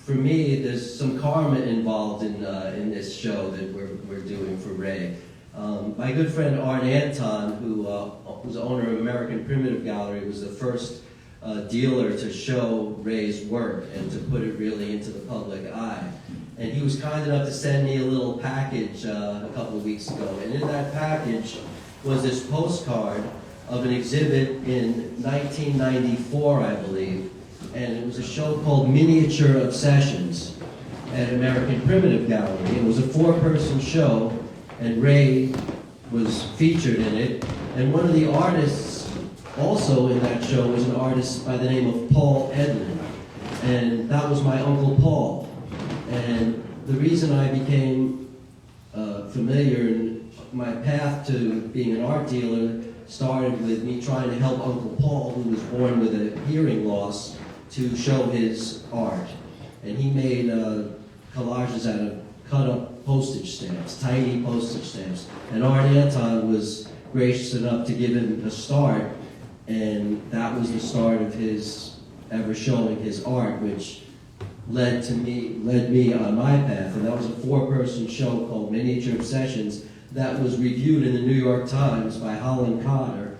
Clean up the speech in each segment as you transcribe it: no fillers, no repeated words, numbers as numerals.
for me, there's some karma involved in this show that we're doing for Ray. My good friend Art Anton, who was the owner of American Primitive Gallery, was the first dealer to show Ray's work and to put it really into the public eye. And he was kind enough to send me a little package a couple of weeks ago. And in that package was this postcard of an exhibit in 1994, I believe. And it was a show called Miniature Obsessions at American Primitive Gallery. It was a 4-person show, and Ray was featured in it. And one of the artists also in that show was an artist by the name of Paul Edlin. And that was my Uncle Paul. And the reason I became familiar in my path to being an art dealer started with me trying to help Uncle Paul, who was born with a hearing loss, to show his art. And he made collages out of cut-up postage stamps, tiny postage stamps. And Art Anton was gracious enough to give him a start, and that was the start of his ever showing his art, which led me on my path. And that was a 4-person show called Miniature Obsessions that was reviewed in the New York Times by Holland Cotter,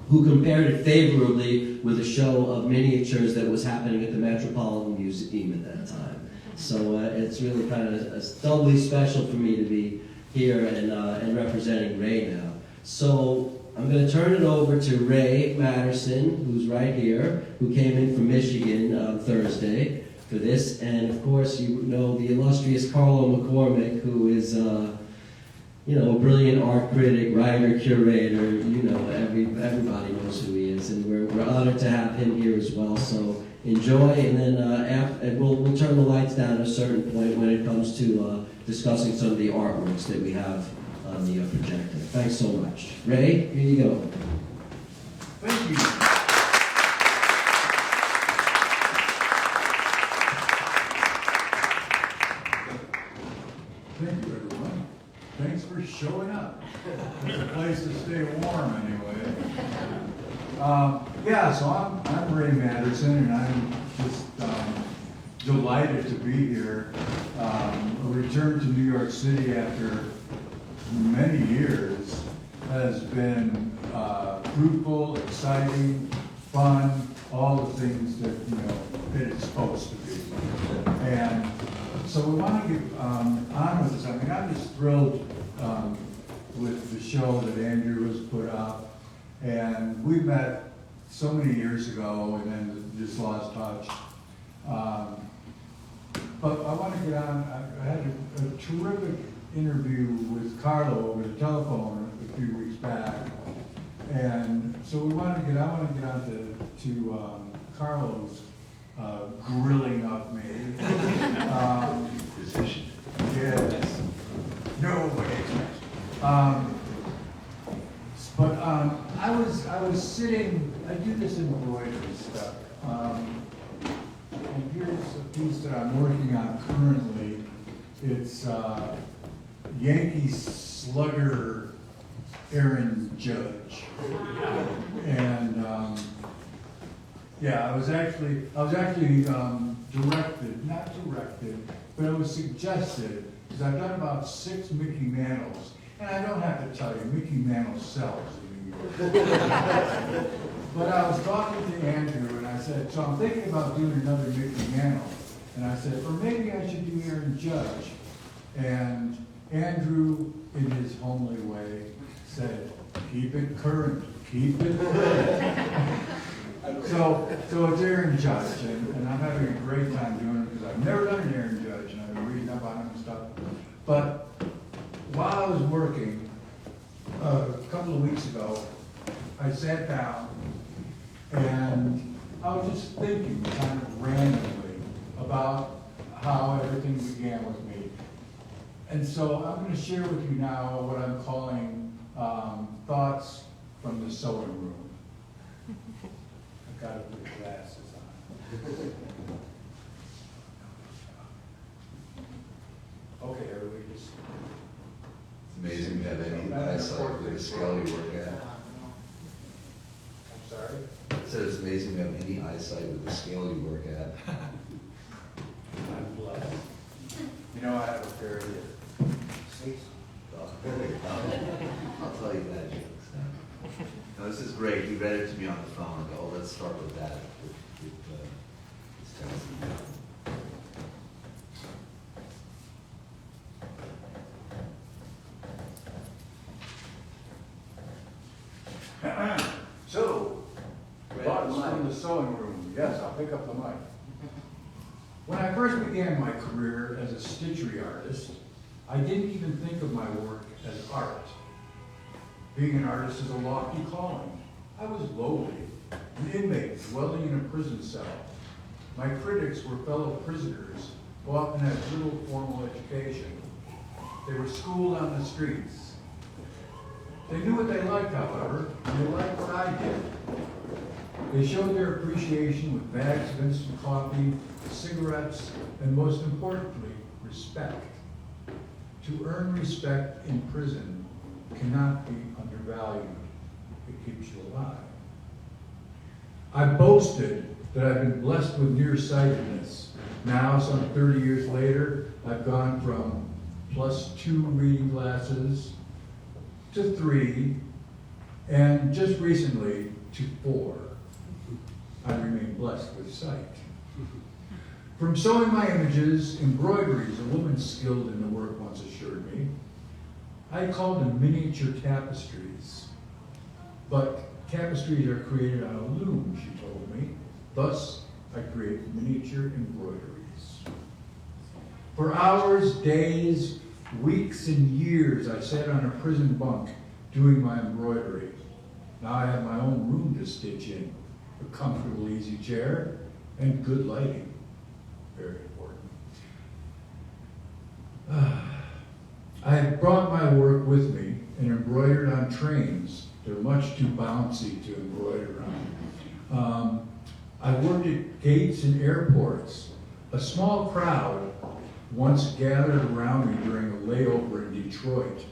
who compared it favorably with a show of miniatures that was happening at the Metropolitan Museum at that time. So it's really kind of doubly special for me to be here and representing Ray now. So I'm going to turn it over to Ray Materson, who's right here, who came in from Michigan on Thursday for this. And of course, you know the illustrious Carlo McCormick, who is a brilliant art critic, writer, curator. Everybody knows who he is, and we're honored to have him here as well. So enjoy, and then and we'll turn the lights down at a certain point when it comes to discussing some of the artworks that we have on the projector. Thanks so much. Ray, here you go. Thank you. Thank you, everyone. Thanks for showing up. It's a place to stay warm, anyway. So I'm Ray Materson, and I'm just delighted to be here. A return to New York City after many years has been fruitful, exciting, fun, all the things that it's supposed to be. And so we want to get on with this. I mean, I'm just thrilled with the show that Andrew has put up, and we met so many years ago, and then just lost touch. But I want to get on. I had a terrific interview with Carlo over the telephone a few weeks back, and so I want to get on to Carlo's grilling of me. Position. Yes. Nobody expects. But I was sitting. I do this embroidery stuff. And here's a piece that I'm working on currently. It's Yankee slugger Aaron Judge, and I was actually directed, but it was suggested, because I've done about 6 Mickey Mantles, and I don't have to tell you, Mickey Mantle sells in New York. But I was talking to Andrew, and I said, so I'm thinking about doing another Mickey Mantle, and I said, or maybe I should do Aaron Judge. And Andrew, in his homely way, said, keep it current, keep it current. So it's Aaron Judge, and I'm having a great time doing it because I've never done an Aaron Judge, and I've been reading up on him and stuff. But while I was working, a couple of weeks ago, I sat down and I was just thinking kind of randomly about how everything began with me. And so I'm going to share with you now what I'm calling thoughts from the sewing room. I've got to put glasses on. Okay, everybody just... It's amazing to have any eyesight with the scale you work at. I'm sorry? I said it's amazing to have any eyesight with the scale you work at. read it to me on the phone. I go, oh, let's start with that. With this text. So, thoughts from the sewing room. Yes, I'll pick up the mic. When I first began my career as a stitchery artist, I didn't even think of my work as art. Being an artist is a lofty calling. I was lowly, an inmate dwelling in a prison cell. My critics were fellow prisoners who often had little formal education. They were schooled on the streets. They knew what they liked, however, and they liked what I did. They showed their appreciation with bags of instant coffee, cigarettes, and most importantly, respect. To earn respect in prison cannot be undervalued. It keeps you alive. I boasted that I've been blessed with nearsightedness. Now, some 30 years later, I've gone from +2 reading glasses to 3, and just recently to 4. I remain blessed with sight. From sewing my images, embroideries, a woman skilled in the work once assured me, I called them miniature tapestries. But tapestries are created on a loom, she told me. Thus, I created miniature embroideries. For hours, days, weeks, and years, I sat on a prison bunk doing my embroidery. Now I have my own room to stitch in, a comfortable, easy chair, and good lighting. Very important. I have brought my work with me and embroidered on trains. They're much too bouncy to embroider on. I worked at gates and airports. A small crowd once gathered around me during a layover in Detroit.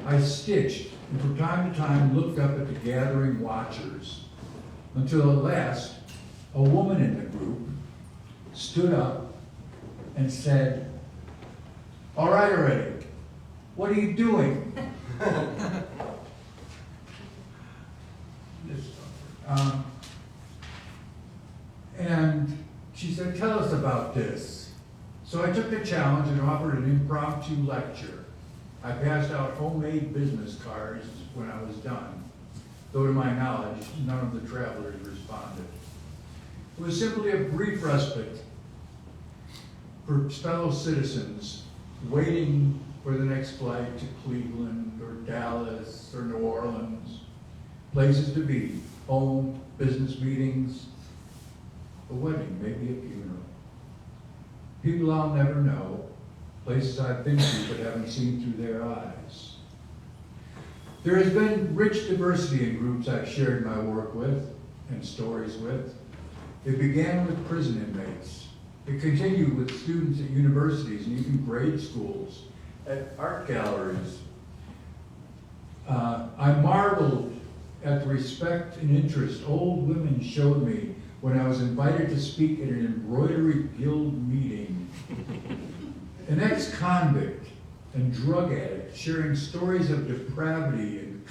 I stitched and from time to time looked up at the gathering watchers until at last a woman in the group stood up and said, "All right already, what are you doing?" And she said, "Tell us about this." So I took the challenge and offered an impromptu lecture. I passed out homemade business cards when I was done, though to my knowledge, none of the travelers responded. It was simply a brief respite for fellow citizens waiting for the next flight to Cleveland or Dallas or New Orleans. Places to be, home, business meetings, a wedding, maybe a funeral. People I'll never know, places I've been to but haven't seen through their eyes. There has been rich diversity in groups I've shared my work with and stories with. It began with prison inmates. It continued with students at universities and even grade schools, at art galleries. I marveled at the respect and interest old women showed me when I was invited to speak at an embroidery guild meeting. An ex-convict and drug addict sharing stories of depravity and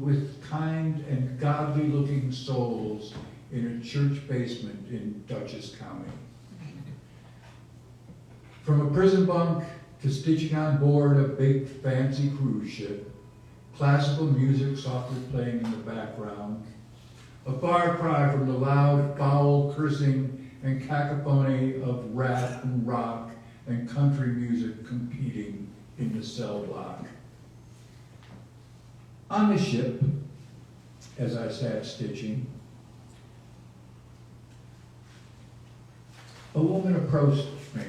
with kind and godly-looking souls in a church basement in Dutchess County. From a prison bunk to stitching on board a big fancy cruise ship, classical music softly playing in the background, a far cry from the loud, foul cursing and cacophony of rap and rock and country music competing in the cell block. On the ship, as I sat stitching, a woman approached me.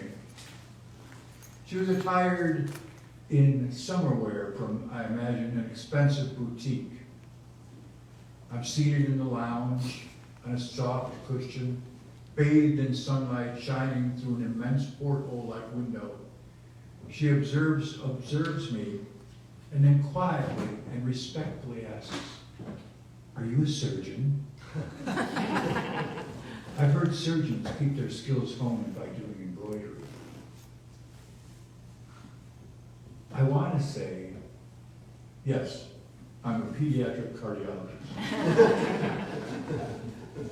She was attired in summer wear from, I imagine, an expensive boutique. I'm seated in the lounge on a soft cushion, bathed in sunlight shining through an immense porthole-like window. She observes me and then quietly and respectfully asks, "Are you a surgeon?" I've heard surgeons keep their skills honed by doing embroidery. I want to say, yes, I'm a pediatric cardiologist.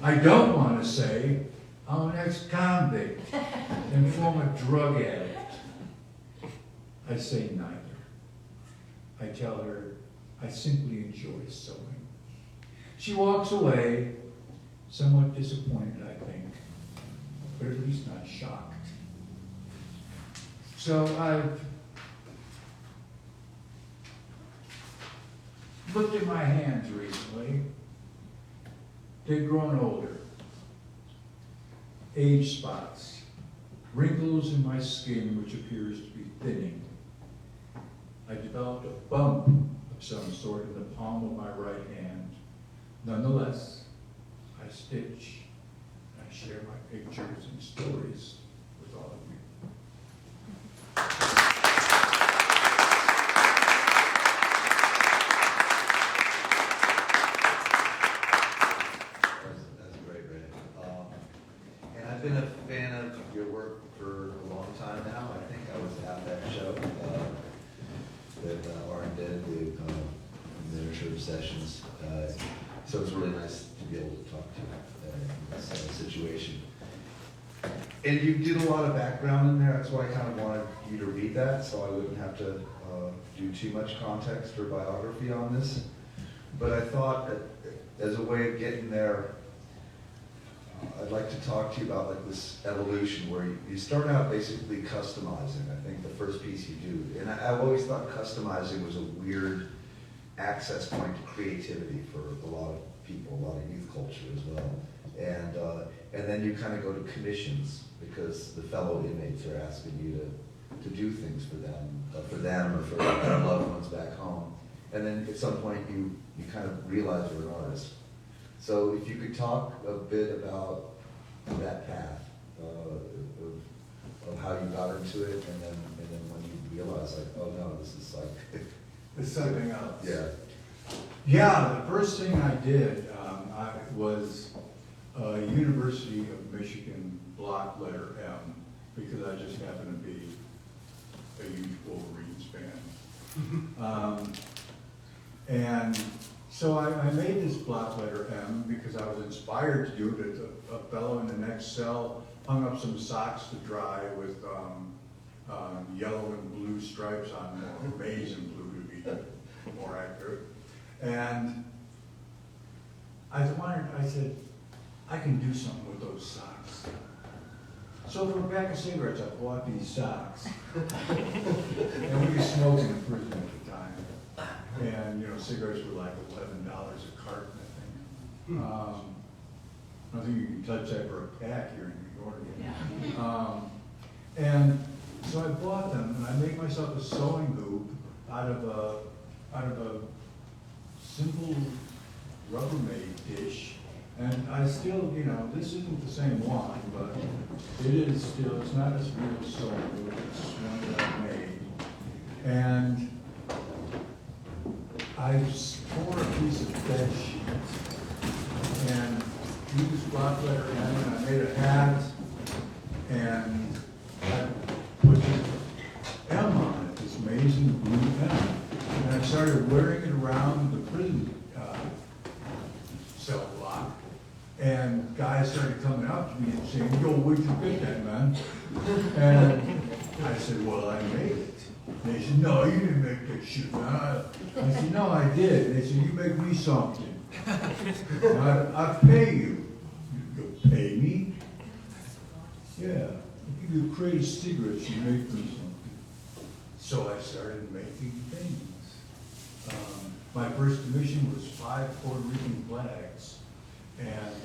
I don't want to say I'm an ex-convict and former drug addict. I say neither. I tell her I simply enjoy sewing. She walks away, somewhat disappointed, I think, but at least not shocked. So I've looked at my hands recently. They've grown older. Age spots, wrinkles in my skin which appears to be thinning. I developed a bump of some sort in the palm of my right hand. Nonetheless, I stitch. I share my pictures and stories with all of you. That's great, Ray. And I've been a fan of your work for a long time now. I think I was at that show that Aaron did, the miniature sessions. So it's really nice to be able to talk to you in this situation. And you did a lot of background in there. That's why I kind of wanted you to read that, so I wouldn't have to do too much context or biography on this. But I thought that as a way of getting there, I'd like to talk to you about like this evolution where you start out basically customizing. I think the first piece you do, and I've always thought customizing was a weird access point to creativity for a lot of people, a lot of youth culture as well. And then you kind of go to commissions because the fellow inmates are asking you to do things for them or for their loved ones back home. And then at some point you kind of realize you're an artist. So if you could talk a bit about that path of how you got into it, and then when you realize like, oh no, this is like It's something else. yeah. Yeah, the first thing I did was University of Michigan block letter M, because I just happen to be a huge Wolverines fan. And so I made this block letter M because I was inspired to do it. A fellow in the next cell hung up some socks to dry with yellow and blue stripes on them, or maize and blue to be more accurate. And I said, I can do something with those socks. So for a pack of cigarettes, I bought these socks. And we were smoking in prison at the time. And, you know, cigarettes were like $11 a carton, I think. I don't think you can touch that for a pack here in New York. And so I bought them, and I made myself a sewing hoop out of a simple Rubbermaid dish. And I still, you know, this isn't the same one, but it is still, it's not a real sewing hoop, it's one that I made. And I tore a piece of bed sheet and used block letter M, and I made a hat, and I put M on it, this amazing blue M. And I started wearing it around the prison cell block, and guys started coming up to me and saying, yo, where'd you get that, man? And I said, well, I made it. And they said, no, you didn't make that shit, man. I said, no, I did. They said, you make me something. I pay you. You'll pay me? Yeah. If you create cigarettes, you make me something. So I started making things. My first commission was 5 Puerto Rican flags. And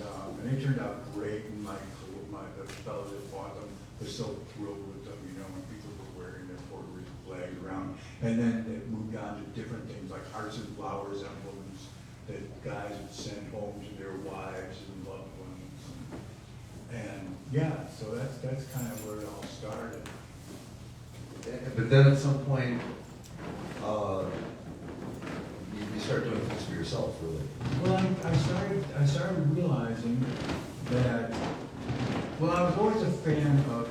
they turned out great, and the fellow that bought them was so thrilled with them, you know, when people were wearing their Puerto Rican flags around. And then it moved on to different things like hearts and flowers emblems that guys would send home to their wives and loved ones. And yeah, so that's kind of where it all started. But then at some point, you start doing things for yourself, really. Well, I started realizing that, well, I was always a fan of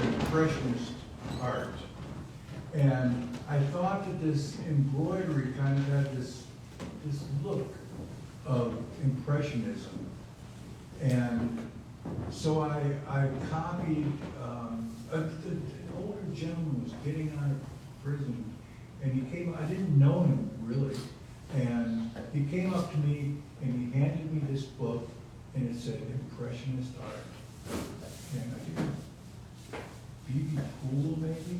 impressionist art. And I thought that this embroidery kind of had this look of impressionism. And so I copied, an older gentleman was getting out of prison, and he came, I didn't know him really, and he came up to me and he handed me this book, and it said Impressionist Art. And I think B.B. Poole maybe?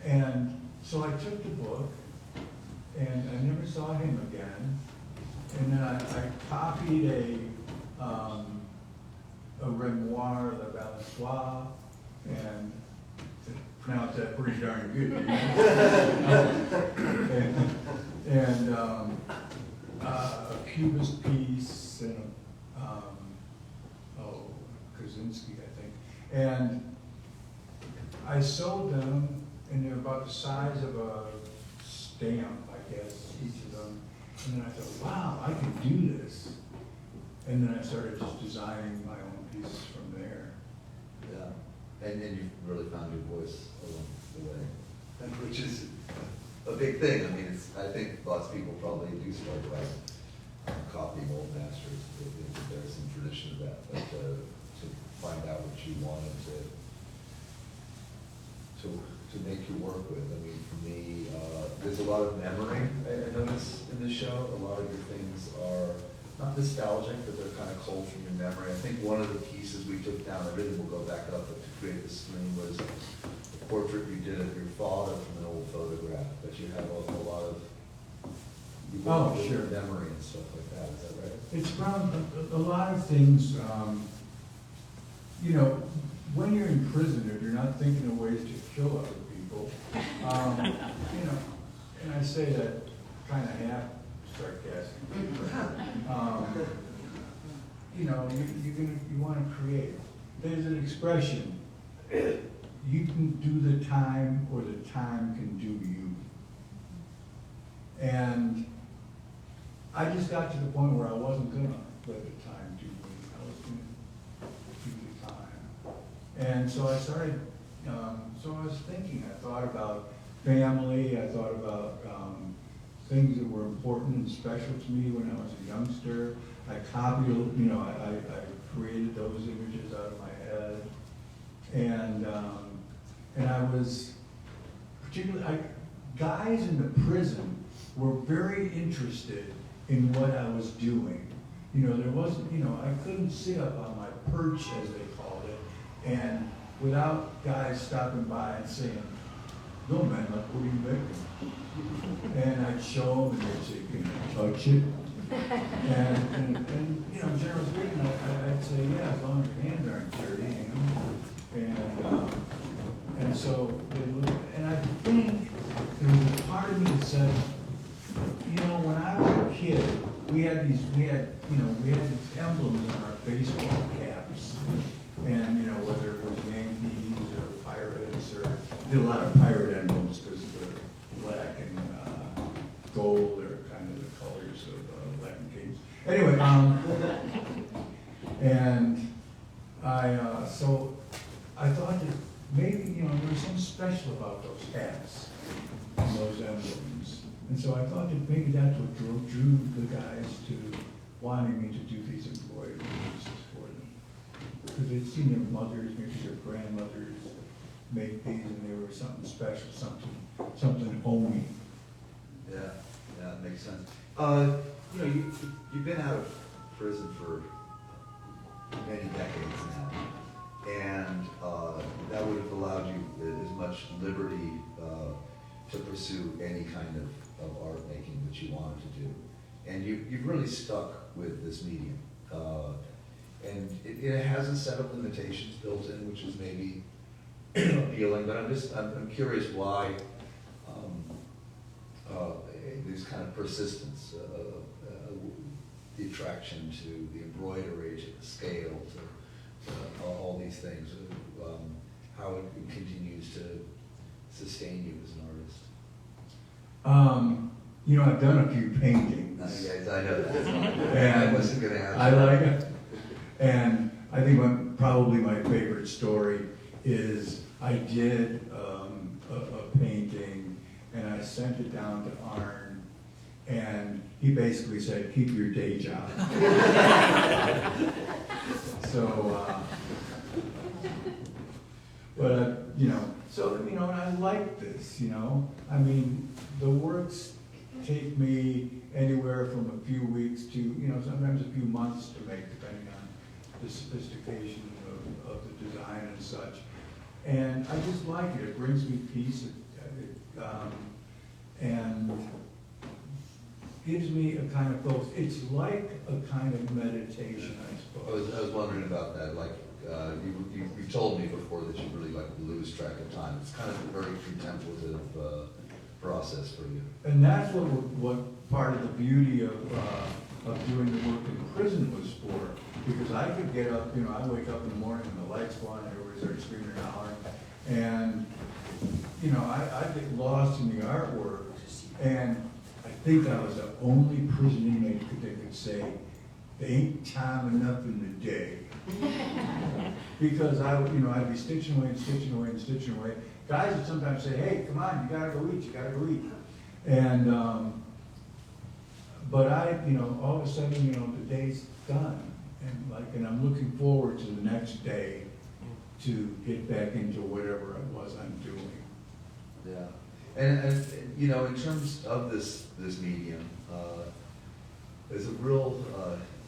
And so I took the book, and I never saw him again. And then I copied a Renoir Le Balançoire, and to pronounce that pretty darn good. and a Cubist piece, and Kaczynski, I think. And I sold them, and they're about the size of a stamp, I guess, each of them. And then I thought, wow, I can do this. And then I started just designing my own pieces from there. Yeah, and you really found your voice along the way, which is a big thing. I mean, I think lots of people probably do start by copying old masters. There's some tradition of that, but to find out what you wanted to make your work with. I mean, for me, there's a lot of memory I notice in this show. A lot of your things are not nostalgic, but they're kind of cold from your memory. I think one of the pieces we took down, I really will go back up to create the screen, was a portrait you did of your father from an old photograph. But you have a lot of Sure. memory and stuff like that. Is that right? It's around a lot of things. You know, when you're in prison, if you're not thinking of ways to kill other people, you know, and I say that kind of half sarcastically. You know, you want to create. There's an expression: you can do the time, or the time can do you. And I just got to the point where I wasn't gonna let the time do me. I was gonna do the time. And so I started, so I was thinking, I thought about family, I thought about things that were important and special to me when I was a youngster. I copied, you know, I created those images out of my head. And I was, particularly, guys in the prison were very interested in what I was doing. You know, there wasn't, you know, I couldn't sit up on my perch, as they called it, and without guys stopping by and saying, "No, man, look, what are you making?" And I'd show them, and they'd say, "Can I touch it?" And you know, generally speaking, I'd say, "Yeah, as long as your hands aren't dirty," you know. And so they looked, and I think there was a part of me that said, you know, when I was a kid, we had these emblems on our baseball caps, and you know, whether it was Yankees or Pirates, or did a lot of pirate emblems because the black and gold are kind of the colors of Latin kings. Anyway, and so I thought that maybe, you know, there was something special about those hats and those emblems. And so I thought that maybe that's what drew the guys to wanting me to do these embroidery pieces for them. Because they'd seen their mothers, maybe their grandmothers make these, and they were something special, something homey. Yeah, that makes sense. You know, you've been out of prison for many decades now, and that would have allowed you as much liberty to pursue any kind of art making that you wanted to do. And you've really stuck with this medium. And it has a set of limitations built in, which is maybe appealing, but I'm curious why there's kind of persistence, the attraction to the embroidery, to the scale, to all these things, how it continues to sustain you as an artist. You know, I've done a few paintings. Yes, I know that. And I wasn't going to ask. I like it. And I think probably my favorite story is I did a painting, and I sent it down to Arn, and he basically said, keep your day job. So, but, you know, so, you know, and I like this, you know. I mean, the works take me anywhere from a few weeks to, you know, sometimes a few months to make, depending on the sophistication of the design and such. And I just like it. It brings me peace, and gives me a kind of focus. It's like a kind of meditation, I suppose. I was wondering about that. Like you told me before that you really like to lose track of time. It's kind of a very contemplative process for you. And that's what part of the beauty of doing the work in prison was for. Because I could get up, you know, I wake up in the morning and the lights go on and everybody starts screaming and hollering. And, you know, I get lost in the artwork. And I think I was the only prison inmate that could say, there ain't time enough in the day. Because I'd be stitching away and stitching away and stitching away. Guys would sometimes say, hey, come on, you gotta go eat, you gotta go eat. And, but all of a sudden, you know, the day's done. And I'm looking forward to the next day to get back into whatever it was I'm doing. Yeah. And you know, in terms of this medium, there's a real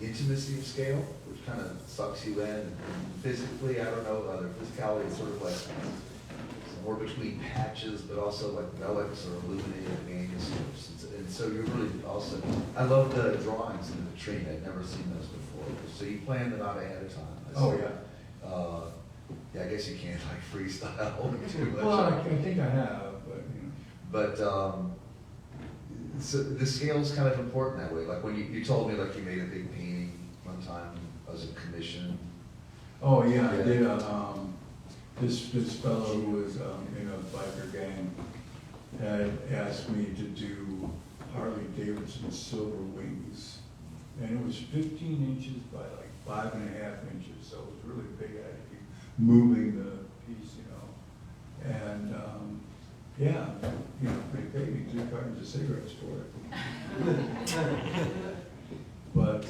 intimacy of scale, which kind of sucks you in. And physically, I don't know, the physicality is sort of like more between patches, but also like relics or illuminated manuscripts. And so you're really also, I love the drawings in the vitrine. I'd never seen those before. So you planned them out ahead of time. Oh, yeah. Yeah, I guess you can't like freestyle too much. Well, I think I have, but, you know. But so the scale's kind of important that way. Like when you told me like you made a big painting one time as a commission. Oh, yeah, I did. This fellow who was in a biker gang had asked me to do Harley Davidson Silver Wings. And it was 15 inches by like 5.5 inches, so it was really big. I had to keep moving the piece, you know. And yeah, you know, they paid me 3 cartons of cigarettes for it. But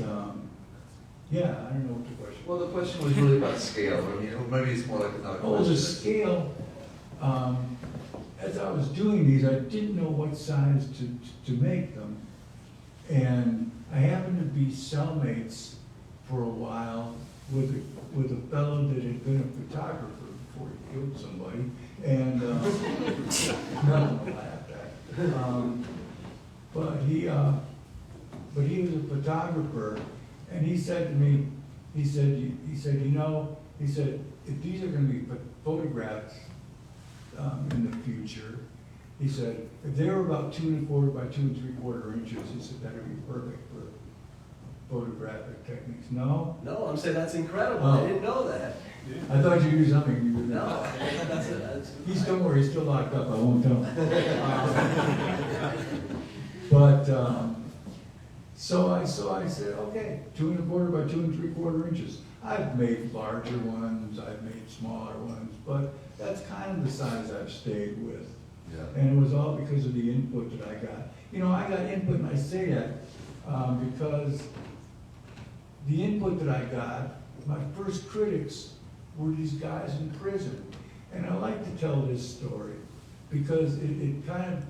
yeah, I don't know what the question was. Well, the question was really about scale. I mean, maybe it's more like another question. Oh, the scale. As I was doing these, I didn't know what size to make them. And I happened to be cellmates for a while with a fellow that had been a photographer before he killed somebody. And no, I laughed at. But he was a photographer, and he said to me, he said, you know, he said, if these are going to be photographs in the future, he said, if they were about 2 1/4 by 2 3/4 inches, he said that'd be perfect for photographic techniques. No? No, I'm saying that's incredible. Oh. I didn't know that. I thought you knew something you didn't know. No, that's Don't worry, he's still locked up, I won't tell him. But, so I said, okay, 2 1/4 by 2 3/4 inches. I've made larger ones, I've made smaller ones, but that's kind of the size I've stayed with. Yeah. And it was all because of the input that I got. You know, I got input, and I say that because the input that I got, my first critics were these guys in prison. And I like to tell this story because it kind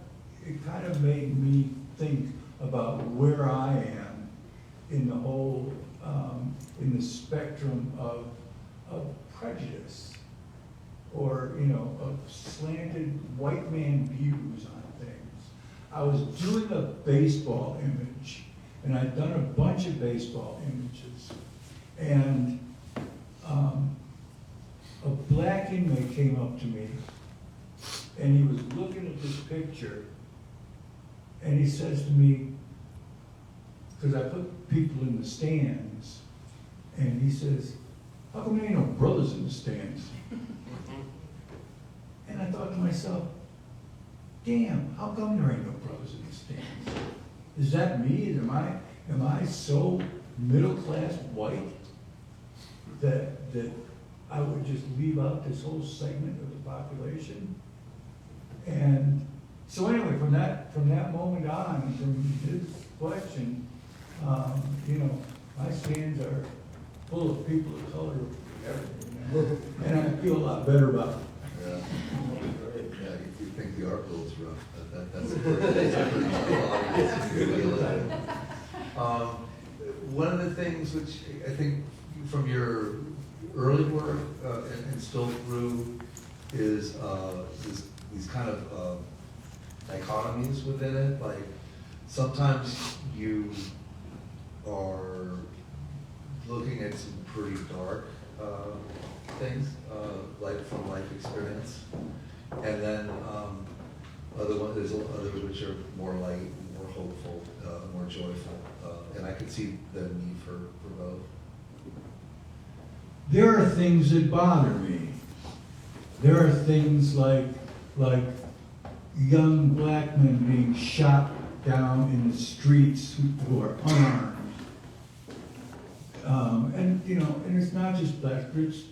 of made me think about where I am in the whole, in the spectrum of prejudice, or, you know, of slanted white man views on things. I was doing a baseball image, and I'd done a bunch of baseball images, and a black inmate came up to me, and he was looking at this picture, and he says to me, because I put people in the stands, and he says, how come there ain't no brothers in the stands? And I thought to myself, damn, how come there ain't no brothers in the stands? Is that me? Am I so middle-class white that I would just leave out this whole segment of the population? And so anyway, from that moment on, from his question, you know, my stands are full of people of color, everything, and I feel a lot better about it. Yeah. Yeah, if you think the art world's rough, that's a pretty one of the things which I think from your early work and still through is these kind of dichotomies within it. Like sometimes you are looking at some pretty dark things, like from life experience, and then there's others which are more light, more hopeful, more joyful, and I could see the need for both. There are things that bother me. There are things like young black men being shot down in the streets who are unarmed. And you know, and it's not just black, it's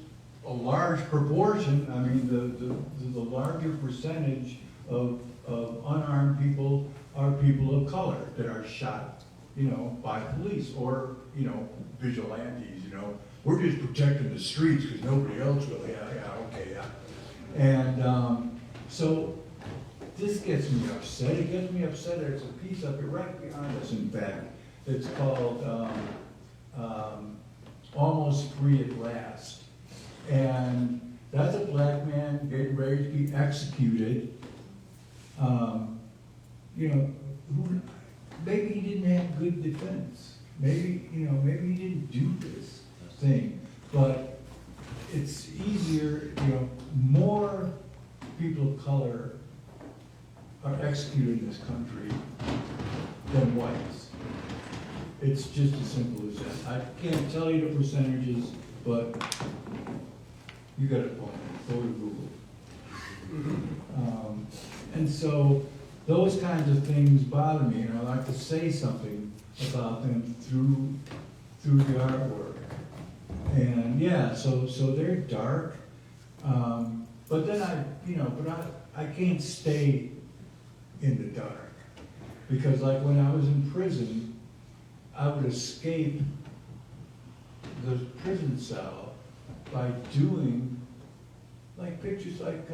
a large proportion. I mean, the larger percentage of unarmed people are people of color that are shot, you know, by police or, you know, vigilantes, you know. We're just protecting the streets because nobody else will. Yeah. And so this gets me upset. It gets me upset. There's a piece up here right behind us, in fact, that's called Almost Free at Last. And that's a black man getting ready to be executed. You know, who, maybe he didn't have good defense. Maybe, you know, maybe he didn't do this thing. But it's easier, you know, more people of color are executed in this country than whites. It's just as simple as that. I can't tell you the percentages, but you got it, go to Google. And so those kinds of things bother me, and I like to say something about them through the artwork. And yeah, so they're dark, but then I can't stay in the dark, because like when I was in prison, I would escape the prison cell by doing like pictures like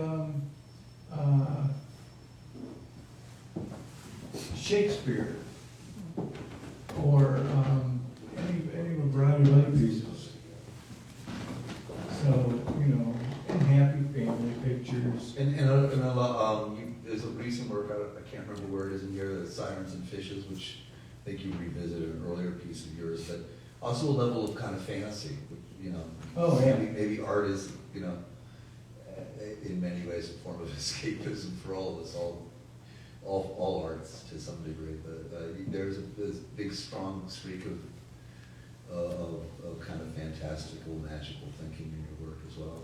Shakespeare or any of a variety of other pieces. So, you know, and happy family pictures. There's a recent work, I can't remember where it is in here, the Sirens and Fishes, which I think you revisited an earlier piece of yours, but also a level of kind of fantasy, you know. Oh, yeah. Maybe art is, you know, in many ways a form of escapism for all of us, all arts to some degree. But there's this big, strong streak of kind of fantastical, magical thinking in your work as well.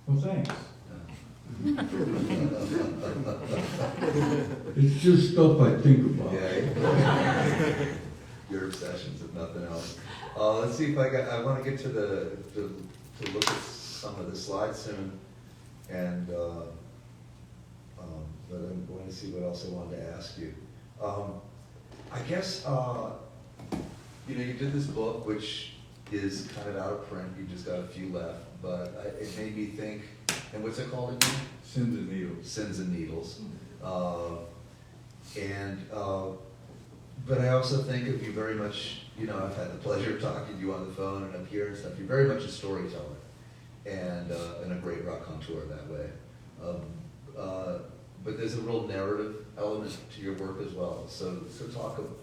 Well, thanks. It's just stuff I think about. Yeah. Your obsessions, if nothing else. Let's see if I want to get to look at some of the slides soon, and but I'm going to see what else I wanted to ask you. I guess you know, you did this book, which is kind of out of print. You just got a few left, but it made me think. And what's it called again? Sins and Needles. Sins and Needles. But I also think of you very much, you know, I've had the pleasure of talking to you on the phone and up here and stuff. You're very much a storyteller and a great raconteur that way. But there's a real narrative element to your work as well. So talk of,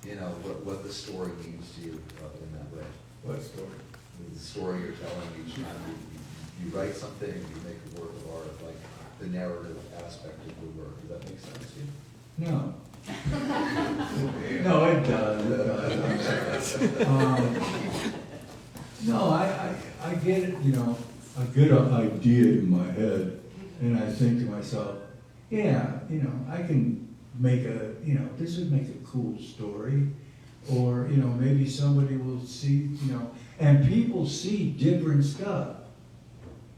you know, what the story means to you in that way. What story? The story you're telling each time you write something, you make a work of art, like the narrative aspect of the work. Does that make sense to you? No. No, it does. No, I get it, you know, I get an idea in my head, and I think to myself, yeah, you know, I can make this would make a cool story. Or, you know, maybe somebody will see, you know, and people see different stuff.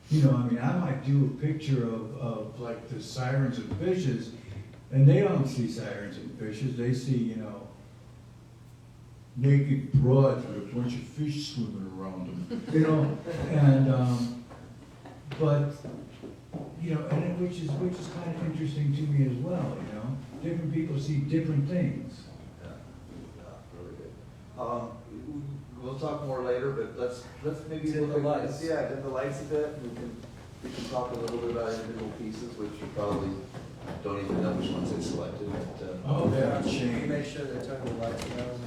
You know, I mean, I might do a picture of like the sirens and fishes, and they don't see sirens and fishes. They see, you know, naked broads with a bunch of fish swimming around them. You know, and but you know, and which is kind of interesting to me as well. You know, different people see different things. Really good. We'll talk more later, but let's maybe Dim the look at- lights. Yeah, dim the lights a bit. We can talk a little bit about individual pieces, which you probably don't even know which ones they selected. But, Oh, yeah, Can you shame. make sure they turn the lights down?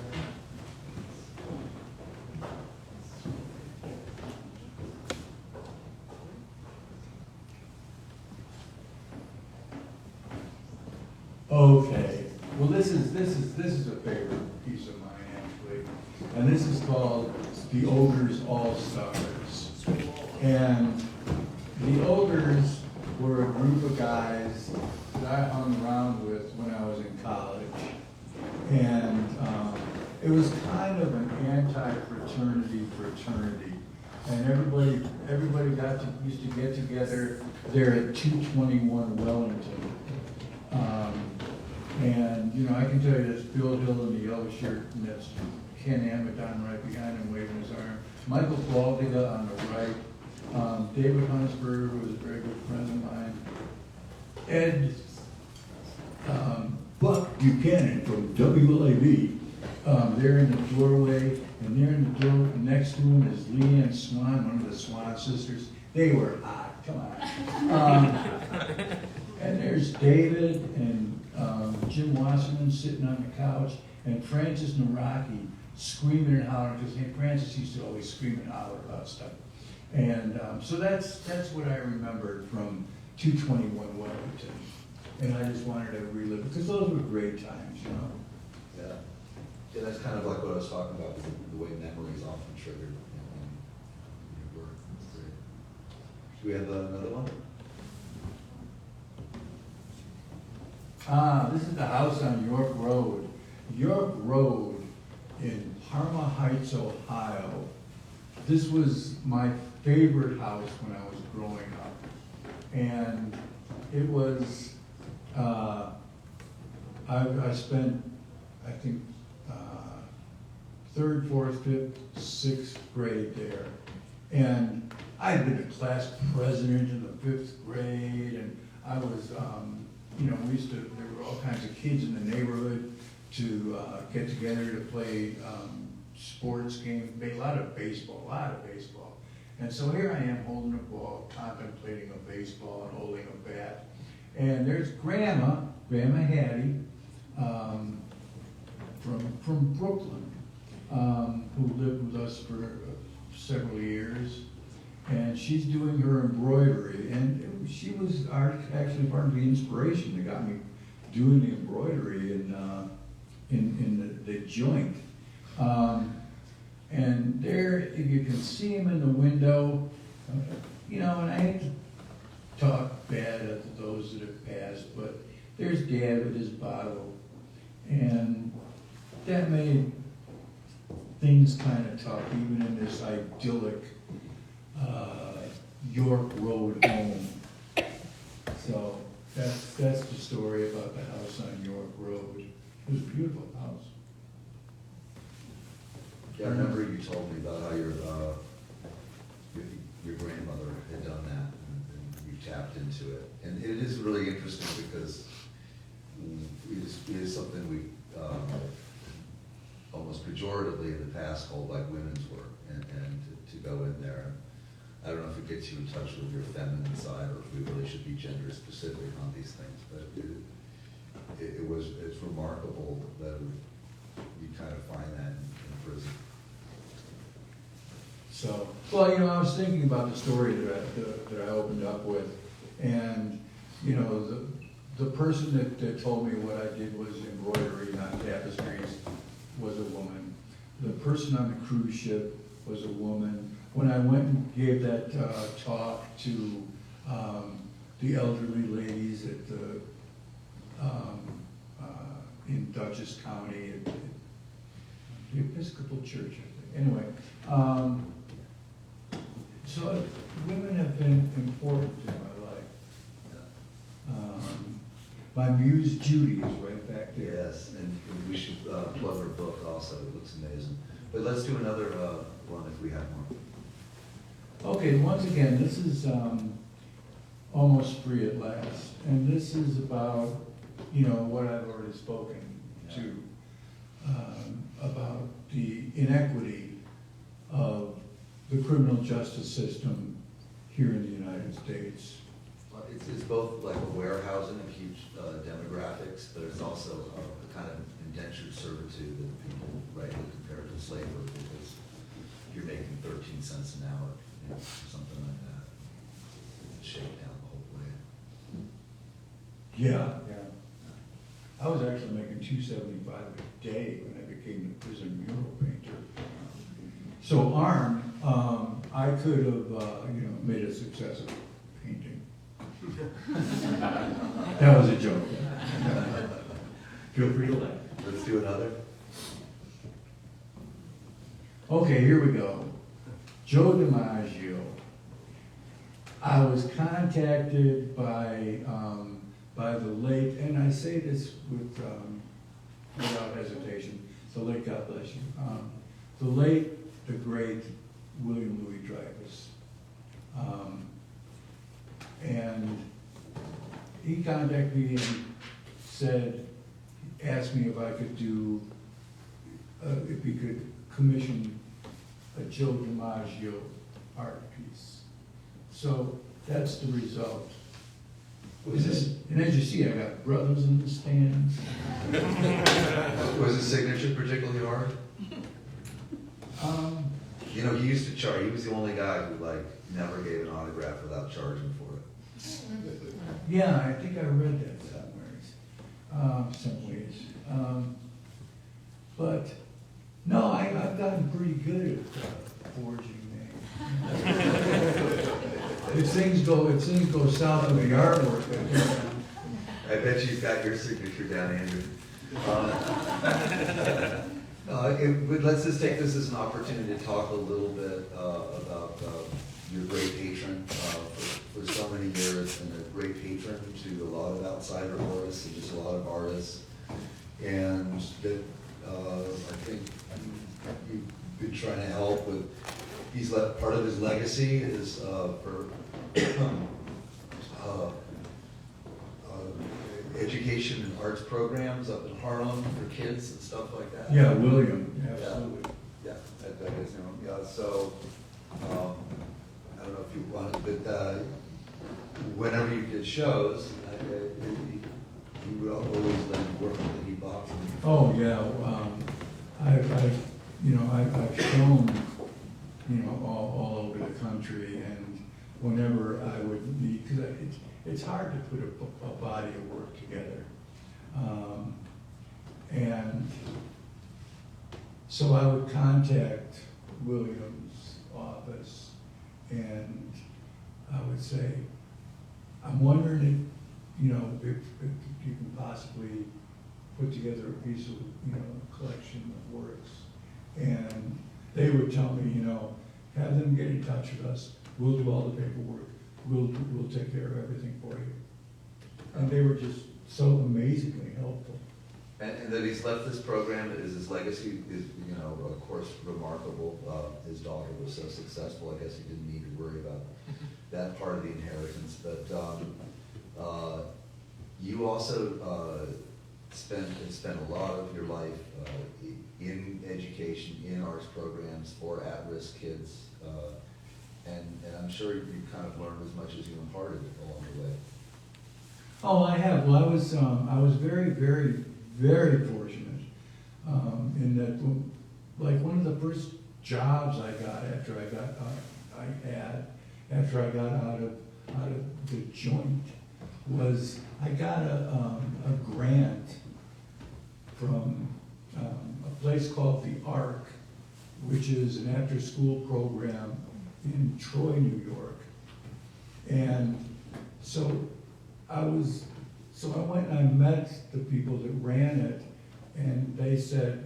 Okay, well, this is a favorite piece of mine, actually, and this is called The Ogres All-Stars. And the Ogres were a group of guys that I hung around with when I was in college. And it was kind of an anti-fraternity fraternity. And everybody used to get together there at 221 Wellington. And, you know, I can tell you that's Bill Hill in the yellow shirt, and that's Ken Amadon right behind him waving his arm. Michael Baldiga on the right. David Hunsberg, who was a very good friend of mine. Ed Buck Buchanan from WLAV. They're in the doorway, and there in the door next to him is Leanne Swan, one of the Swan sisters. They were hot, come on. And there's David and Jim Wasserman sitting on the couch, and Francis Naraki screaming and hollering, because Francis used to always scream and holler about stuff. And so that's what I remembered from 221 Wellington. And I just wanted to relive it, because those were great times, you know? yeah. Yeah, that's kind of like what I was talking about, with the way memory is often triggered in your work. That's great. Do we have another one? This is the house on York Road. York Road in Parma Heights, Ohio. This was my favorite house when I was growing up. And it was, I spent, I think, third, fourth, fifth, sixth grade there. And I had been a class president in the fifth grade, and I was, you know, there were all kinds of kids in the neighborhood to get together to play sports games, a lot of baseball. And so here I am holding a ball, contemplating a baseball and holding a bat. And there's Grandma Hattie, from Brooklyn, who lived with us for several years. And she's doing her embroidery, and she was actually part of the inspiration that got me doing the embroidery in the joint. And there, if you can see him in the window, you know, and I hate to talk bad of those that have passed, but there's Dad with his bottle, and that made things kind of tough, even in this idyllic York Road home. So that's the story about the house on York Road. It was a beautiful house. Yeah, I remember you told me about how your grandmother had done that, and you tapped into it. And it is really interesting because it is something we almost pejoratively in the past called like women's work, and to go in there. I don't know if it gets you in touch with your feminine side, or if we really should be gender specific on these things, but it's remarkable that you kind of find that in prison. So, well, you know, I was thinking about the story that I opened up with, and you know, the person that told me what I did was embroidery, not tapestries, was a woman. The person on the cruise ship was a woman. When I went and gave that talk to the elderly ladies at the in Dutchess County, at the Episcopal Church, I think. Anyway, So women have been important in my life. My muse Judy is right back there. Yes, and we should plug her book also, it looks amazing. But let's do another one if we have more. Okay, once again, this is Almost Free at Last. And this is about, what I've already spoken to, about the inequity of the criminal justice system here in the United States. Well, it's both like a warehousing of huge demographics, but it's also a kind of indentured servitude that people rightly compare to slavery, because you're making 13 cents an hour, or something like that. Shake down the whole way. Yeah. I was actually making $2.75 a day when I became the prison mural painter. So armed, I could have, made a success of painting. That was a joke. Feel free to laugh. Let's do another. Okay, here we go. Joe DiMaggio. I was contacted by the late, and I say this without hesitation, the late, God bless you, the late, the great William Louis Dreyfus. And he contacted me and asked me if I could do, if he could commission a Joe DiMaggio art piece. So that's the result. And as you see, I got brothers in the stands. Was his signature particularly hard? He used to charge. He was the only guy who never gave an autograph without charging for it. Yeah, I think I read that somewhere. But no, I've gotten pretty good at forging names. If things go south with the artwork, I bet you've got your signature down, Andrew. Let's just take this as an opportunity to talk a little bit about your great patron. For so many years, and a great patron to a lot of outsider artists and just a lot of artists. And that I think you've been trying to help with. Part of his legacy is for education and arts programs up in Harlem for kids and stuff like that. Yeah, William, absolutely. Yeah, that is him. Yeah, so I don't know if you want it, but whenever you did shows, he would always let you work that he bought from you. Oh yeah, I've shown all over the country, and whenever I would need, because it's hard to put a body of work together, and so I would contact William's office, and I would say, I'm wondering if you can possibly put together a piece of collection of works, and they would tell me, have them get in touch with us. We'll do all the paperwork. We'll take care of everything for you. And they were just so amazingly helpful. And that he's left this program, his legacy is, of course, remarkable. His daughter was so successful, I guess he didn't need to worry about that part of the inheritance. But you also spent a lot of your life in education, in arts programs for at-risk kids, and I'm sure you kind of learned as much as you imparted along the way. Oh, I have. Well, I was very, very, very fortunate in that, like, one of the first jobs I got after I got out of the joint was I got a grant from a place called the Arc, which is an after-school program in Troy, New York. And so I went and I met the people that ran it, and they said,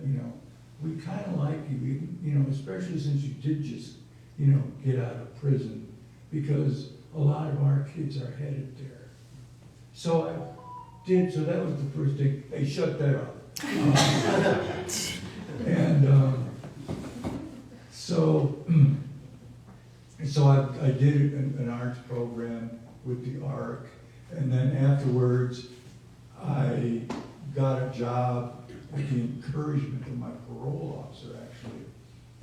we kind of like you, especially since you did just get out of prison, because a lot of our kids are headed there. So I did, so that was the first thing. Hey, shut that up. So I did an arts program with the ARC, and then afterwards I got a job with the encouragement of my parole officer, actually,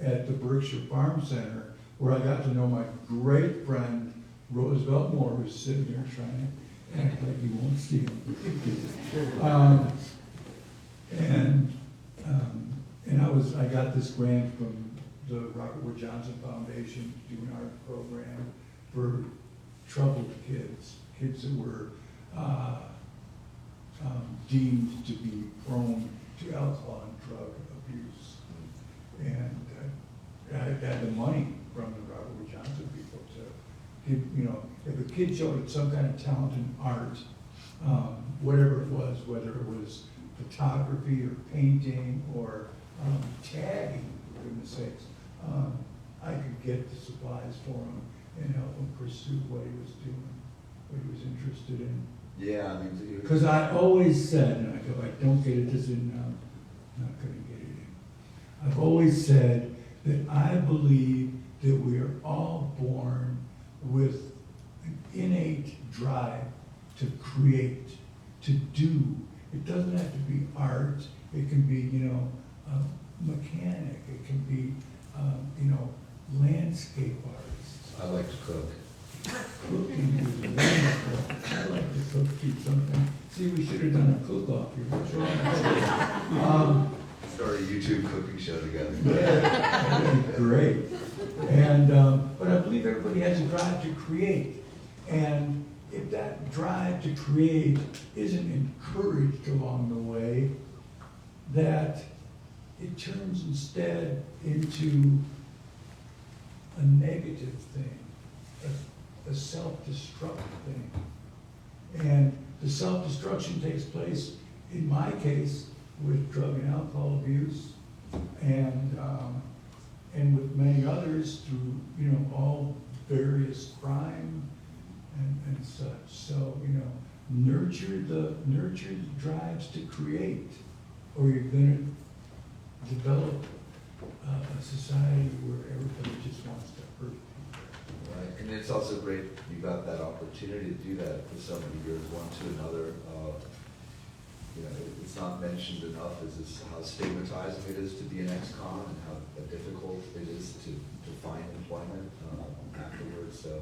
at the Berkshire Farm Center, where I got to know my great friend Roosevelt Moore, who's sitting there trying to act like he won't see him. I got this grant from the Robert Wood Johnson Foundation to do an art program for troubled kids that were deemed to be prone to alcohol and drug abuse. And I had the money from the Robert Wood Johnson people to give, if a kid showed some kind of talent in art, whatever it was, whether it was photography or painting or tagging, for goodness sakes, I could get the supplies for him and help him pursue what he was doing, what he was interested in. Yeah, I mean, Because I always said, and if I don't get this in now, I'm not going to get it in. I've always said that I believe that we are all born with an innate drive to create, to do. It doesn't have to be art. It can be, a mechanic. It can be, landscape artists. I like to cook. Cooking is wonderful. I like to cook, keep something. See, we should have done a cook-off here. What's wrong? Start a YouTube cooking show together. Yeah, that'd be great. But I believe everybody has a drive to create. And if that drive to create isn't encouraged along the way, that it turns instead into a negative thing, a self-destructive thing. And the self-destruction takes place, in my case, with drug and alcohol abuse, and with many others through, all various crime and such. So, nurture the drives to create, or you're gonna develop a society where everybody just wants to hurt people. Right, and it's also great you got that opportunity to do that for so many years, one to another. It's not mentioned enough is how stigmatizing it is to be an ex-con and how difficult it is to find employment afterwards. So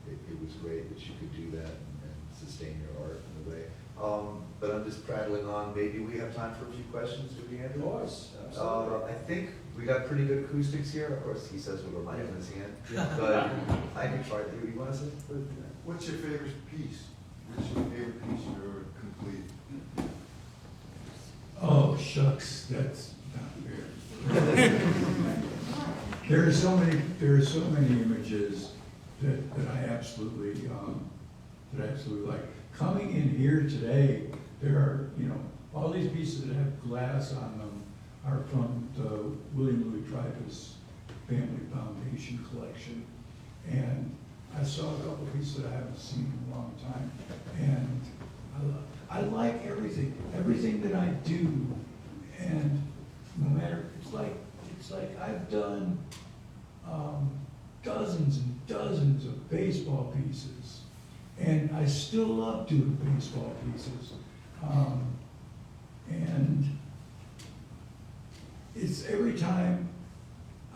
it was great that you could do that and sustain your art in a way. But I'm just prattling on. Maybe we have time for a few questions, do we, Andrew? Of course, absolutely. I think we got pretty good acoustics here. Of course, he says with a mic in his hand. But I can try to. You want to say? What's your favorite piece? What's your favorite piece you ever complete? Oh, shucks, that's not fair. There are so many images that I absolutely like. Coming in here today, there are, all these pieces that have glass on them are from the William Louis Dreyfus Family Foundation collection. And I saw a couple of pieces that I haven't seen in a long time. And I like everything that I do. And no matter, it's like I've done dozens and dozens of baseball pieces. And I still love doing baseball pieces. And it's every time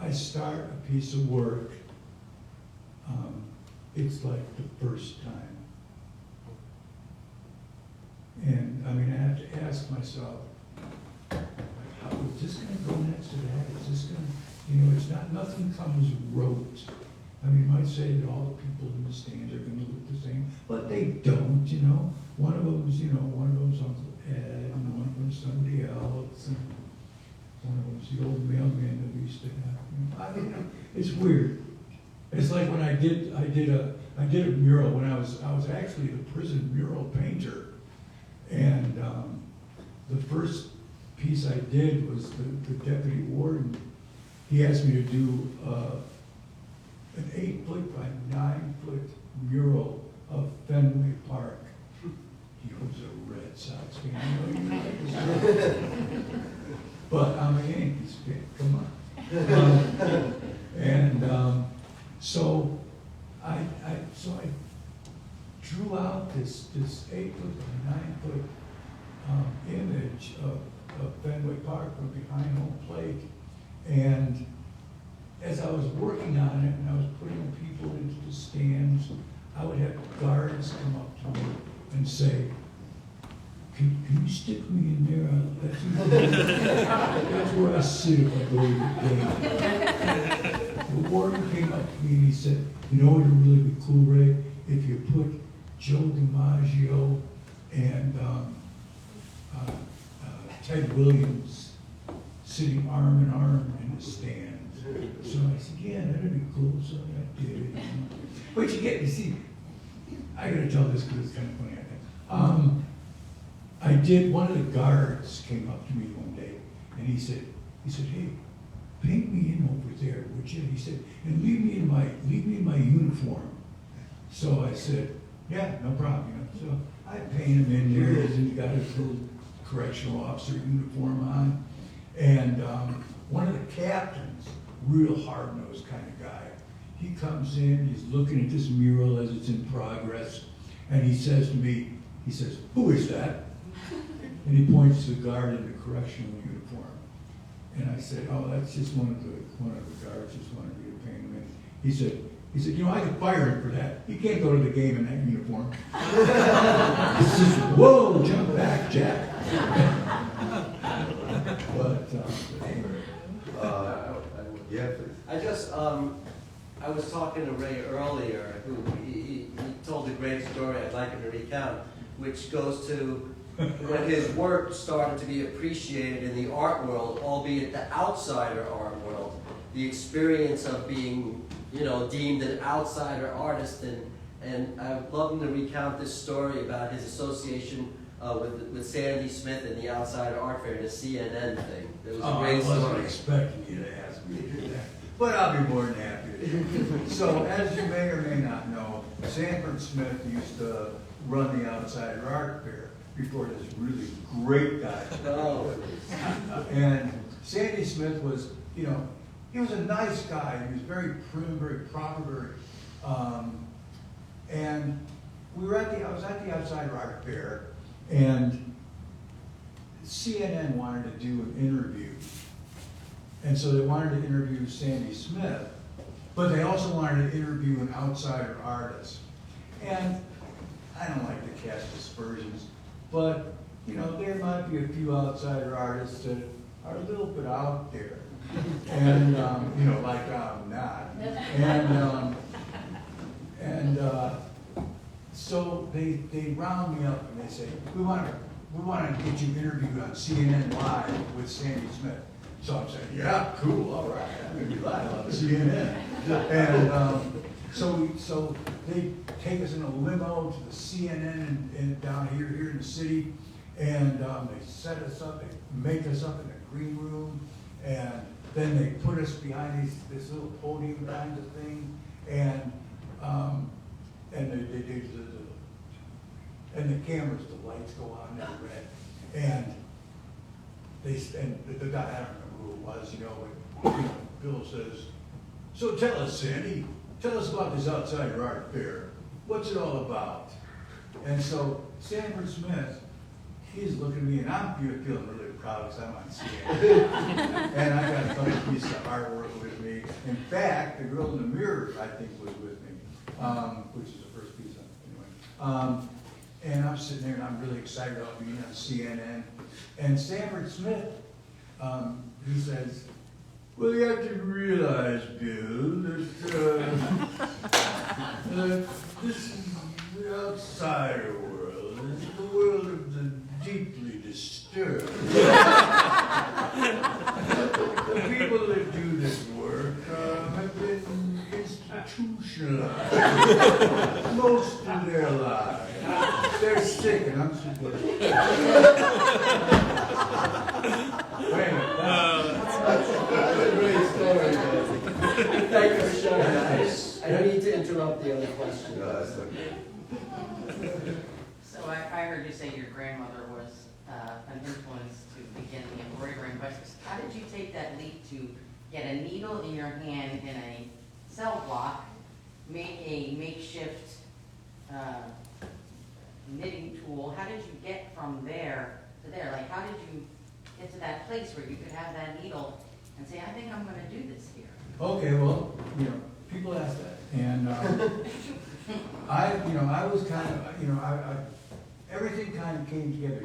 I start a piece of work, it's like the first time. And I mean, I have to ask myself, how is this going to go next to that? Is this going to, it's not, nothing comes rote. I mean, you might say that all the people in the stands are going to look the same, but they don't, One of them's Uncle Ed, and one of them's somebody else, and one of them's the old mailman that we used to have. I mean, it's weird. It's like when I did a mural when I was actually the prison mural painter, and the first piece I did was the deputy warden. He asked me to do an 8-foot by 9-foot mural of Fenway Park. He was a Red Sox fan. But I'm a Yankees fan, come on. So I drew out this 8-foot by 9-foot image of Fenway Park from behind home plate. And as I was working on it and I was putting people into the stands, I would have guards come up to me and say, can you stick me in there? That's where I sit if I go to the game. The warden came up to me and he said, you know what would really be cool, Ray? If you put Joe DiMaggio and Ted Williams sitting arm in arm in the stands. So I said, yeah, that'd be cool. So I did it. You know. But you see, I gotta tell this because it's kind of funny, I think. I did, one of the guards came up to me one day and he said, hey, paint me in over there, would you? He said, and leave me in my uniform. So I said, yeah, no problem. You know. So I paint him in there, and he got his little correctional officer uniform on. And one of the captains, real hard-nosed kind of guy, he comes in, he's looking at this mural as it's in progress, and he says to me, he says, who is that? And he points to the guard in the correctional uniform. And I said, oh, that's just one of the guards just wanted me to paint him in. He said, you know, I could fire him for that. He can't go to the game in that uniform. He says, whoa, jump back, Jack. But, yeah, please. I was talking to Ray earlier, who he told a great story I'd like him to recount, which goes to when his work started to be appreciated in the art world, albeit the outsider art world, the experience of being, you know, deemed an outsider artist, and I'd love him to recount this story about his association with Sandy Smith and the Outsider Art Fair, the CNN thing. It was a great story. I wasn't expecting you to ask me to do that, but I'll be more than happy to do it. So, as you may or may not know, Sanford Smith used to run the Outsider Art Fair before this really great guy. Oh. And Sandy Smith was, you know, he was a nice guy. He was very prim, very proper, and I was at the Outsider Art Fair, and CNN wanted to do an interview. And so they wanted to interview Sandy Smith, but they also wanted to interview an outsider artist. And I don't like to cast aspersions, but you know, there might be a few outsider artists that are a little bit out there. And you know, like I'm not. And so they round me up and they say, we want to get you interviewed on CNN Live with Sandy Smith. So I'm saying, yeah, cool, all right, I'm going to be live on CNN. And so they take us in a limo to the CNN and down here in the city, and they set us up, they make us up in the green room, and then they put us behind this little podium kind of thing, and they do and the cameras, the lights go on, they're red, and the guy, I don't remember who it was, you know, but Bill says, so tell us, Sandy, tell us about this Outsider Art Fair. What's it all about? And so Sanford Smith, he's looking at me, and I'm feeling really proud because I'm on CNN. And I got a funny piece of artwork with me. In fact, the girl in the mirror, I think, was with me, which is the first piece anyway. And I'm sitting there, and I'm really excited about being on CNN. And Sanford Smith, he says, well, you have to realize, Bill, that this is the outsider world. It's the world of the deeply disturbed. The people that do this work have been institutionalized most of their lives. They're sick, and I'm supposed to. That's a great story, guys. Thank you for showing that. I don't need to interrupt the other question. No, that's okay. So I heard you say your grandmother was an influence to begin the embroidering, but how did you take that leap to get a needle in your hand in a cell block, make a makeshift knitting tool? How did you get from there to there? Like, how did you get to that place where you could have that needle and say, I think I'm going to do this here? Okay, well, people ask that, and I was kind of, everything kind of came together.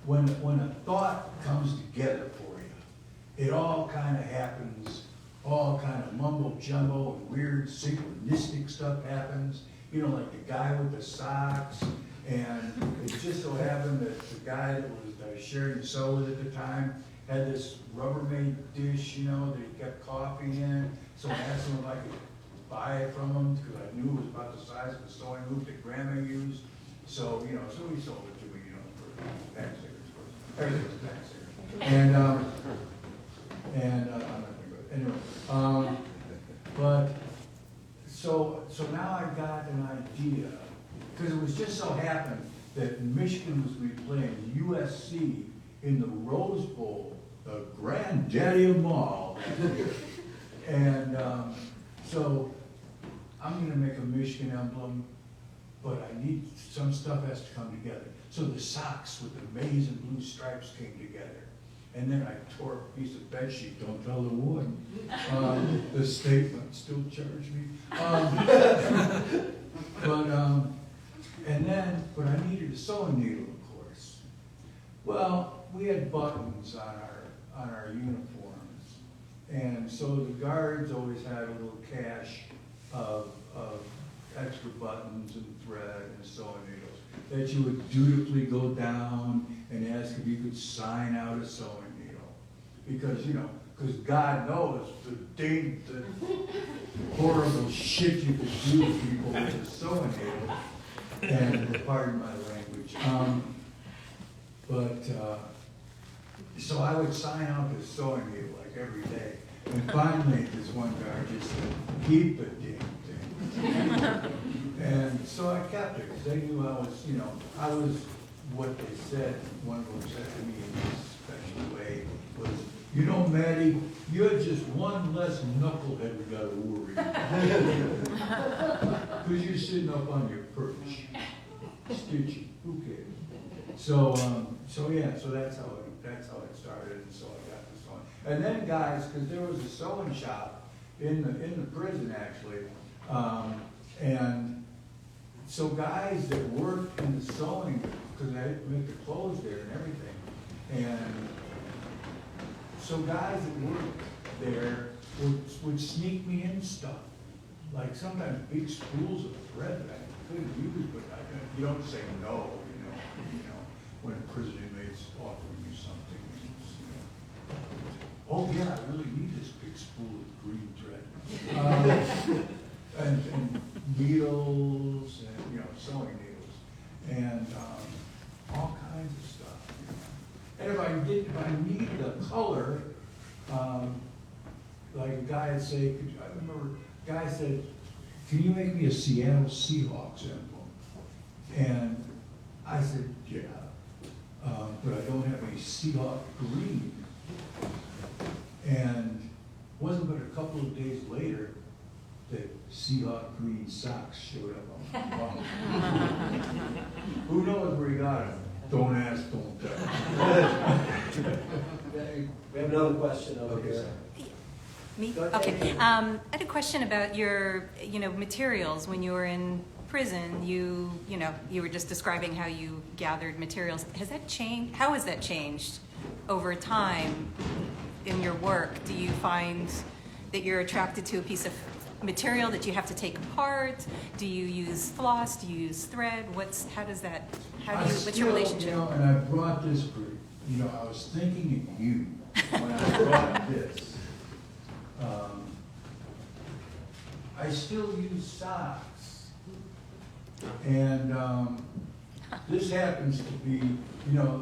When a thought comes together for you, it all kind of happens, all kind of mumbo jumbo and weird synchronistic stuff happens. Like the guy with the socks, and it just so happened that the guy that was sharing the sew with at the time had this Rubbermaid dish, that he kept coffee in. So I asked him if I could buy it from him because I knew it was about the size of the sewing loop that Grandma used. So he sold it to me, for tax stickers. Everything was tax stickers. And I'm not gonna go. Anyway, but so now I got an idea because it was just so happened that Michigan was going to be playing USC in the Rose Bowl, the granddaddy of them all. And so I'm going to make a Michigan emblem, but some stuff has to come together. So the socks with the maize and blue stripes came together. And then I tore a piece of bed sheet, don't tell the one. The state might still charge me. But I needed a sewing needle, of course. Well, we had buttons on our uniforms, and so the guards always had a little cache of extra buttons and thread and sewing needles that you would dutifully go down and ask if you could sign out a sewing needle, because God knows the horrible shit you could do to people with a sewing needle. And pardon my language. So I would sign out this sewing needle like every day. And finally, this one guy just said, keep the damn thing. And so I kept it because they knew I was what they said. One of them said to me in this special way was, Maddie, you're just one less knucklehead we gotta worry about. Because you're sitting up on your perch. Stitchy, who cares? So that's how it started, and so I got the sewing. And then guys, because there was a sewing shop in the prison actually, and so guys that worked in the sewing, because I had to make the clothes there and everything, and so guys that worked there would sneak me in stuff, like sometimes big spools of thread that I couldn't use, but you don't say no, when a prison inmate's offering you something. Oh yeah, I really need this big spool of green thread. And needles and, sewing needles and all kinds of stuff. And if I needed a color, like a guy would say, I remember a guy said, can you make me a Seattle Seahawks emblem? And I said, yeah, but I don't have any Seahawk green. And it wasn't but a couple of days later that Seahawk green socks showed up on my bum. Who knows where he got them? Don't ask, don't tell. We have another question over here. Me? Go ahead. Okay. I had a question about your, materials. When you were in prison, you were just describing how you gathered materials. Has that changed? How has that changed over time in your work? Do you find that you're attracted to a piece of material that you have to take apart? Do you use floss? Do you use thread? What's your relationship? And I brought this for, I was thinking of you when I brought this. I still use socks. And this happens to be,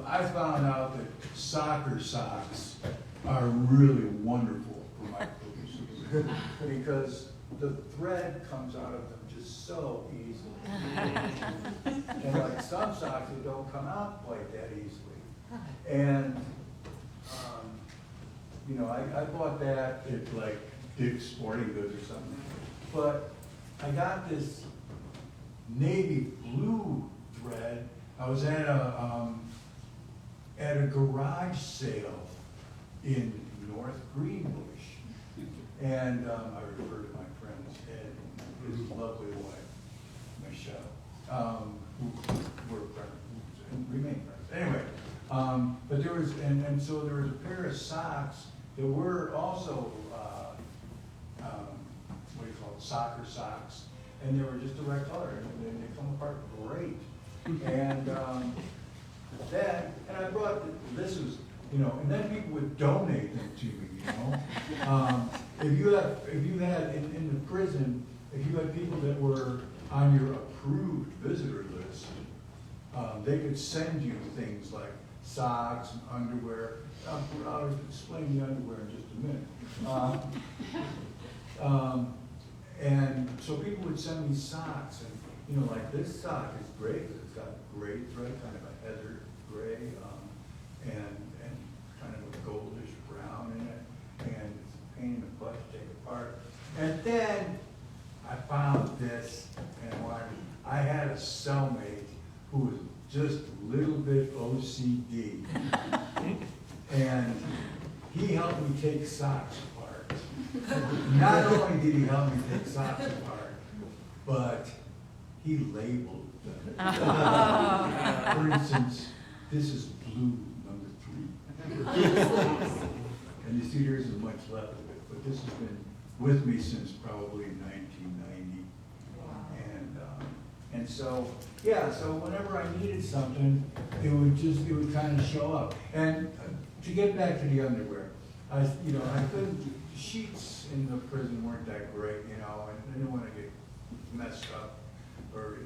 I found out that soccer socks are really wonderful for my police. Because the thread comes out of them just so easily. And like some socks, they don't come out quite that easily. And, you know, I bought that at like Dick's Sporting Goods or something. But I got this navy blue thread. I was at a garage sale in North Greenbush. And I refer to my friend as Ed and his lovely wife, Michelle, who were friends and remain friends. Anyway, but there was, and so there was a pair of socks that were also, what do you call it, soccer socks, and they were just a red color, and they come apart great. And and I brought, this was, you know, and then people would donate them to me, you know. If you had in the prison, if you had people that were on your approved visitor list, they could send you things like socks and underwear. I'll explain the underwear in just a minute. And so people would send me socks, and you know, like this sock is great because it's got gray thread, kind of a heather gray, and kind of a goldish brown in it, and it's a pain in the butt to take apart. And then I found this, and I had a cellmate who was just a little bit OCD, and he helped me take socks apart. Not only did he help me take socks apart, but he labeled them. For instance, this is blue number 3. And you see there isn't much left of it, but this has been with me since probably 1990. And so, yeah, so whenever I needed something, it would kind of show up. And to get back to the underwear, I couldn't, sheets in the prison weren't that great, you know, and I didn't want to get messed up or,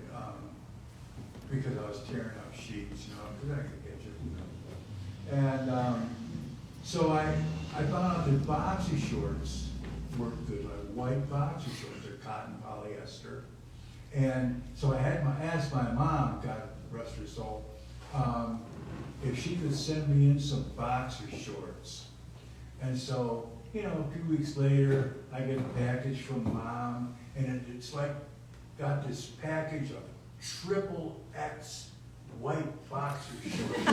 because I was tearing up sheets, you know, because I could get you, And so I found out that boxy shorts work good, like white boxy shorts, they're cotton polyester. And so I asked my mom, God rest her soul, if she could send me in some boxer shorts. And so, you know, a few weeks later, I get a package from Mom, and it's like, got this package of XXX white boxer shorts.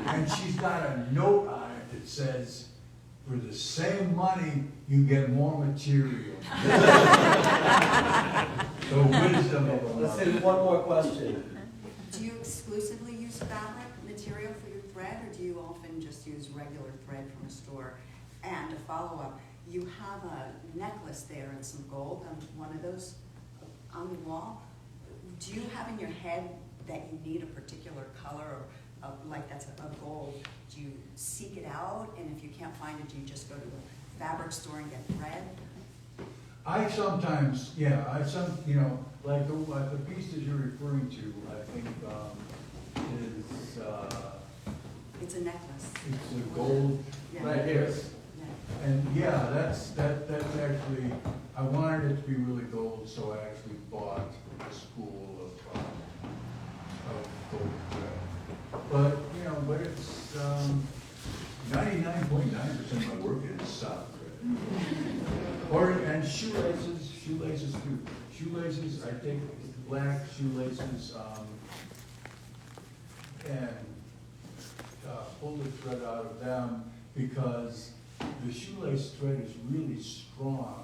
And she's got a note on it that says, for the same money, you get more material. The wisdom of a Let's mother. take one more question. Do you exclusively use fabric material for your thread, or do you often just use regular thread from a store? And to follow up, you have a necklace there and some gold on one of those on the wall. Do you have in your head that you need a particular color, or like that's a gold? Do you seek it out, and if you can't find it, do you just go to the fabric store and get thread? I sometimes, yeah, you know, like the pieces you're referring to, I think, is, It's a necklace. it's a gold. Yeah. Right here. Yeah. And yeah, that's actually, I wanted it to be really gold, so I actually bought a spool of gold thread. But, you know, but it's, 99.9% of my work is soft thread. And shoelaces too. Shoelaces, I take black shoelaces, and pull the thread out of them, because the shoelace thread is really strong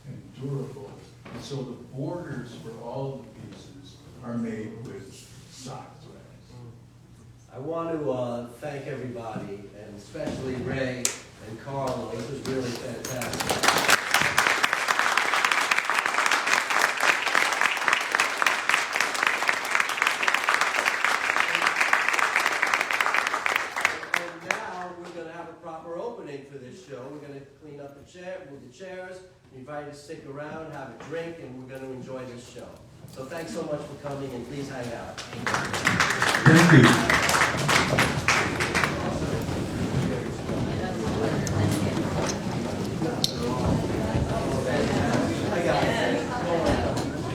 and durable. And so the borders for all of the pieces are made with sock thread. I want to thank everybody, and especially Ray and Carlo. This was really fantastic. And now we're going to have a proper opening for this show. We're going to clean up the chairs. We invite you to stick around, have a drink, and we're going to enjoy this show. So thanks so much for coming, and please hang out. Thank you.